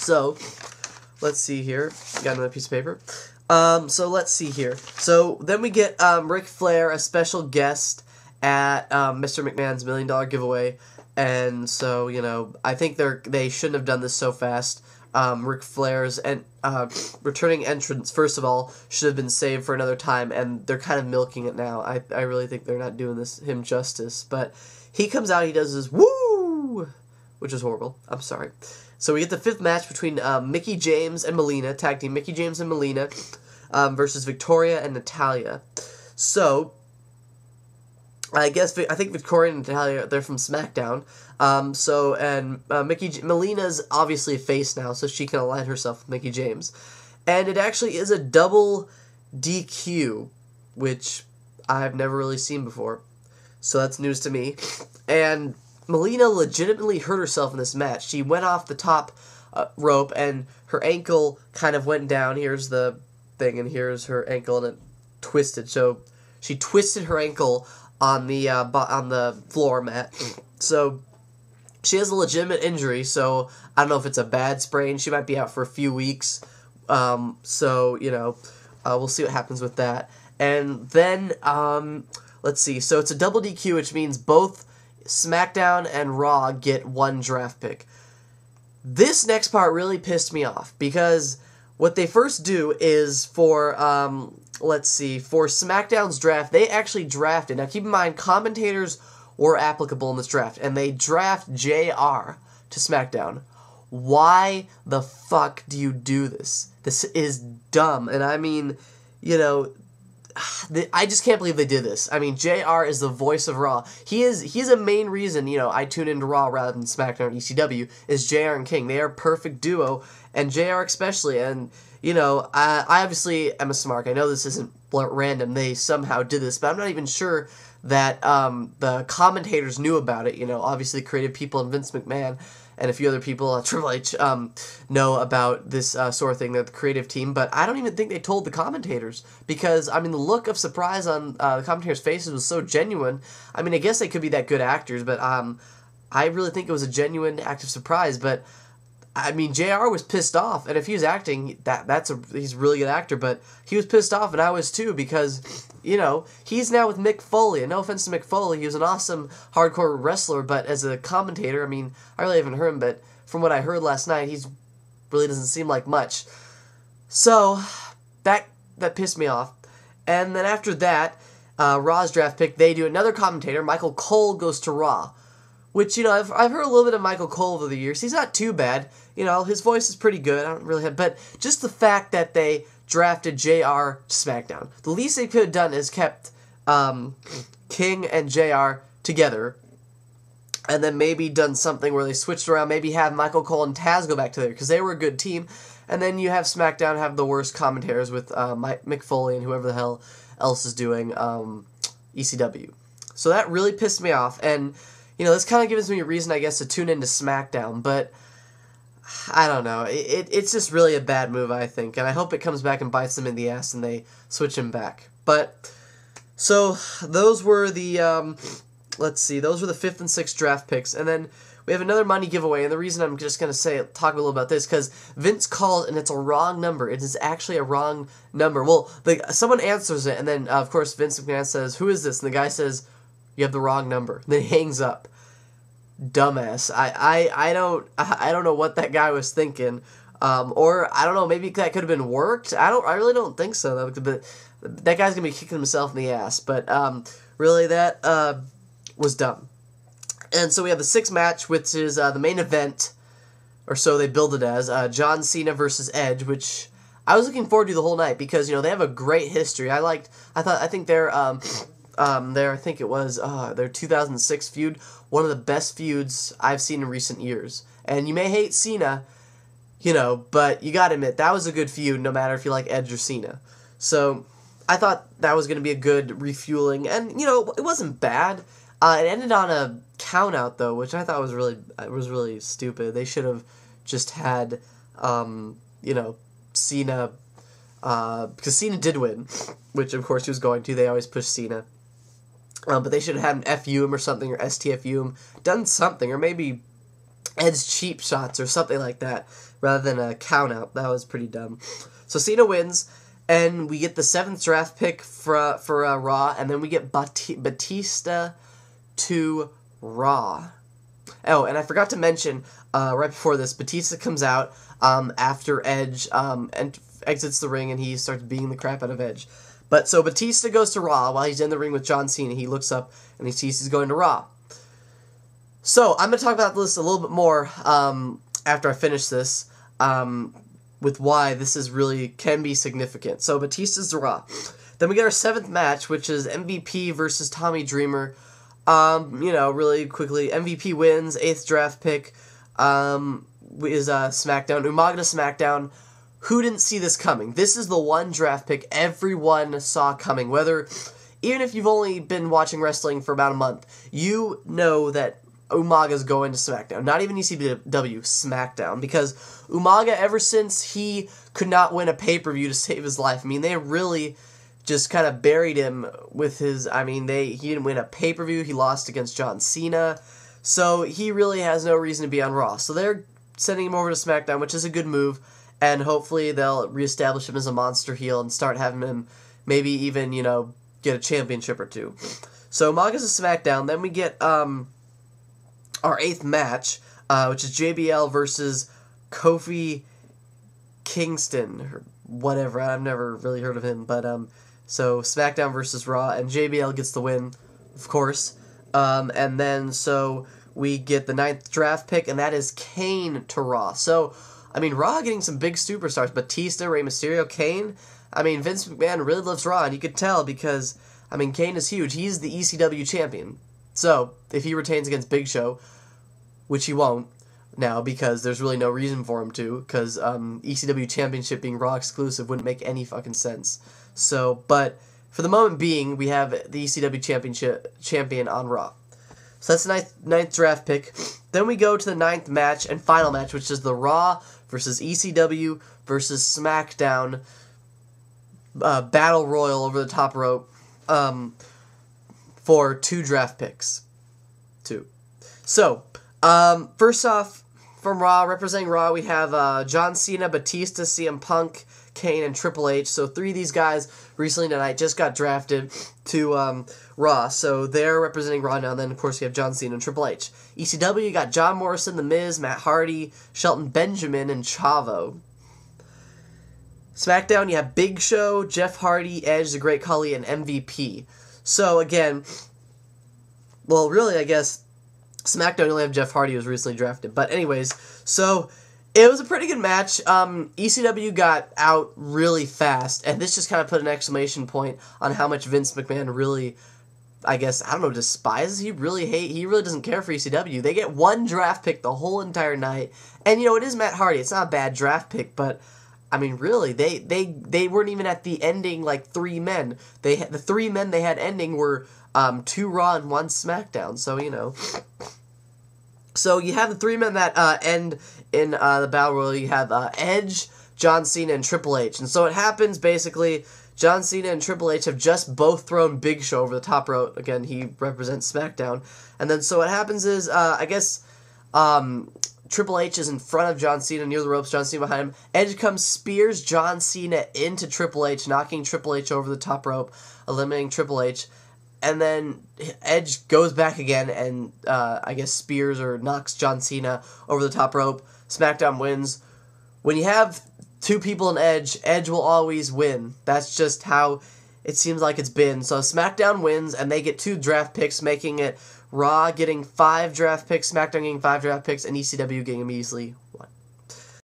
So, let's see here. Got another piece of paper. So let's see here. So then we get Ric Flair, a special guest at Mr. McMahon's $1 Million giveaway, and so I think they shouldn't have done this so fast. Ric Flair's returning entrance, first of all, should have been saved for another time, and they're kind of milking it now. I really think they're not doing him justice, but he comes out, he does this woo, which is horrible. I'm sorry. So we get the 5th match between Mickie James and Melina, tag team Mickie James and Melina, versus Victoria and Natalya. So I think Victoria and Natalya, they're from SmackDown. Melina's obviously a face now, so she can align herself with Mickie James. And it actually is a double DQ, which I've never really seen before. So that's news to me. And Melina legitimately hurt herself in this match. She went off the top rope, and her ankle kind of went down. Here's the thing, and here's her ankle, and it twisted. So she twisted her ankle on the floor mat. So she has a legitimate injury. So I don't know if it's a bad sprain. She might be out for a few weeks. We'll see what happens with that. And then let's see. So it's a double DQ, which means both SmackDown and Raw get 1 draft pick. This next part really pissed me off, because what they first do is for SmackDown's draft, they actually drafted. Now keep in mind, commentators were applicable in this draft, and they draft JR to SmackDown. Why the fuck do you do this? This is dumb, and I mean, I just can't believe they did this. I mean, JR is the voice of Raw. He's a main reason, I tune into Raw rather than SmackDown or ECW, is JR and King. They are a perfect duo, and JR especially, and, I obviously am a smart. I know this isn't random. They somehow did this, but I'm not even sure that the commentators knew about it. Obviously creative people and Vince McMahon and a few other people, Triple H, know about this sort of thing, the creative team, but I don't even think they told the commentators, because, I mean, the look of surprise on the commentators' faces was so genuine. I mean, I guess they could be that good actors, but I really think it was a genuine act of surprise. But I mean, JR was pissed off, and if he was acting, he's a really good actor, but he was pissed off, and I was too, because, he's now with Mick Foley, and no offense to Mick Foley, he was an awesome hardcore wrestler, but as a commentator, I mean, I really haven't heard him, but from what I heard last night, he's really doesn't seem like much. So, that pissed me off. And then after that, Raw's draft pick, they do another commentator, Michael Cole goes to Raw, which, I've heard a little bit of Michael Cole over the years. He's not too bad. His voice is pretty good. I don't really have, but just the fact that they drafted JR to SmackDown. The least they could have done is kept King and JR together, and then maybe done something where they switched around, maybe have Michael Cole and Taz go back together, because they were a good team, and then you have SmackDown have the worst commentators with Mick Foley and whoever the hell else is doing ECW. So that really pissed me off, and this kind of gives me a reason, I guess, to tune into SmackDown, but I don't know. It's just really a bad move, I think, and I hope it comes back and bites them in the ass and they switch him back. But, so, those were the, those were the 5th and 6th draft picks, and then we have another money giveaway, and the reason I'm just going to talk a little about this, because Vince called, and it's a wrong number. It is actually a wrong number. Well, someone answers it, and then, of course, Vince McMahon says, "Who is this?" And the guy says, "You have the wrong number." And then he hangs up. Dumbass. I don't know what that guy was thinking. Or, I don't know, maybe that could have been worked. I really don't think so, though, but that guy's gonna be kicking himself in the ass. But, really, that, was dumb. And so we have the 6th match, which is, the main event, or so they billed it as, John Cena versus Edge, which I was looking forward to the whole night, because, they have a great history. I think their 2006 feud, one of the best feuds I've seen in recent years. And you may hate Cena, but you gotta admit, that was a good feud, no matter if you like Edge or Cena. So, I thought that was gonna be a good refueling, and, it wasn't bad. It ended on a count-out, though, which I thought was really stupid. They should have just had, Cena, because Cena did win, which, of course, he was going to. They always push Cena. But they should have had an FU him or something, or STFU him, done something, or maybe Edge cheap shots or something like that, rather than a count out. That was pretty dumb. So Cena wins, and we get the 7th draft pick for Raw, and then we get Batista to Raw. Oh, and I forgot to mention, right before this, Batista comes out after Edge and exits the ring, and he starts beating the crap out of Edge. But so Batista goes to Raw while he's in the ring with John Cena. He looks up, and he sees he's going to Raw. So, I'm going to talk about this a little bit more after I finish this, with why this is really can be significant. So, Batista's to Raw. Then we get our 7th match, which is MVP versus Tommy Dreamer. Really quickly, MVP wins, 8th draft pick, is SmackDown. Umaga to SmackDown. Who didn't see this coming? This is the one draft pick everyone saw coming. Even if you've only been watching wrestling for about a month, you know that Umaga's going to SmackDown. Not even ECW, SmackDown. Because Umaga, ever since he could not win a pay-per-view to save his life, I mean, they really just kind of buried him with his, he didn't win a pay-per-view, he lost against John Cena, so he really has no reason to be on Raw. So they're sending him over to SmackDown, which is a good move, and hopefully they'll reestablish him as a monster heel and start having him maybe even, get a championship or two. So Umaga's to SmackDown, then we get, our 8th match, which is JBL versus Kofi Kingston, or whatever, I've never really heard of him, but, so SmackDown versus Raw, and JBL gets the win, of course, and then, so we get the 9th draft pick, and that is Kane to Raw. So, Raw getting some big superstars, Batista, Rey Mysterio, Kane. Vince McMahon really loves Raw, and you could tell because, Kane is huge. He's the ECW champion. So, if he retains against Big Show, which he won't now because there's really no reason for him to, because ECW championship being Raw exclusive wouldn't make any fucking sense. So, but for the moment being, we have the ECW champion on Raw. So that's the ninth draft pick. Then we go to the 9th match and final match, which is the Raw versus ECW versus SmackDown Battle Royal over the top rope for 2 draft picks. 2. So, first off, from Raw, representing Raw, we have John Cena, Batista, CM Punk, Kane, and Triple H. So 3 of these guys recently tonight just got drafted to Raw. So they're representing Raw now. And then, of course, you have John Cena and Triple H. ECW, you got John Morrison, The Miz, Matt Hardy, Shelton Benjamin, and Chavo. SmackDown, you have Big Show, Jeff Hardy, Edge, The Great Khali, and MVP. So, again, well, really, I guess SmackDown only have Jeff Hardy, who was recently drafted. But anyways, so it was a pretty good match. ECW got out really fast, and this just kind of put an exclamation point on how much Vince McMahon really, despises. He really doesn't care for ECW. They get 1 draft pick the whole entire night, and it is Matt Hardy. It's not a bad draft pick, but really, they weren't even at the ending, 3 men. The 3 men they had ending were 2 Raw and 1 SmackDown, so, So you have the 3 men that end in the Battle Royal. You have Edge, John Cena, and Triple H. And so it happens, basically, John Cena and Triple H have just both thrown Big Show over the top rope. Again, he represents SmackDown. And then so what happens is, Triple H is in front of John Cena near the ropes, John Cena behind him. Edge comes, spears John Cena into Triple H, knocking Triple H over the top rope, eliminating Triple H. And then Edge goes back again and, spears or knocks John Cena over the top rope. SmackDown wins. When you have 2 people in Edge, Edge will always win. That's just how it seems like it's been. So SmackDown wins, and they get 2 draft picks, making it Raw getting 5 draft picks, SmackDown getting 5 draft picks, and ECW getting immediately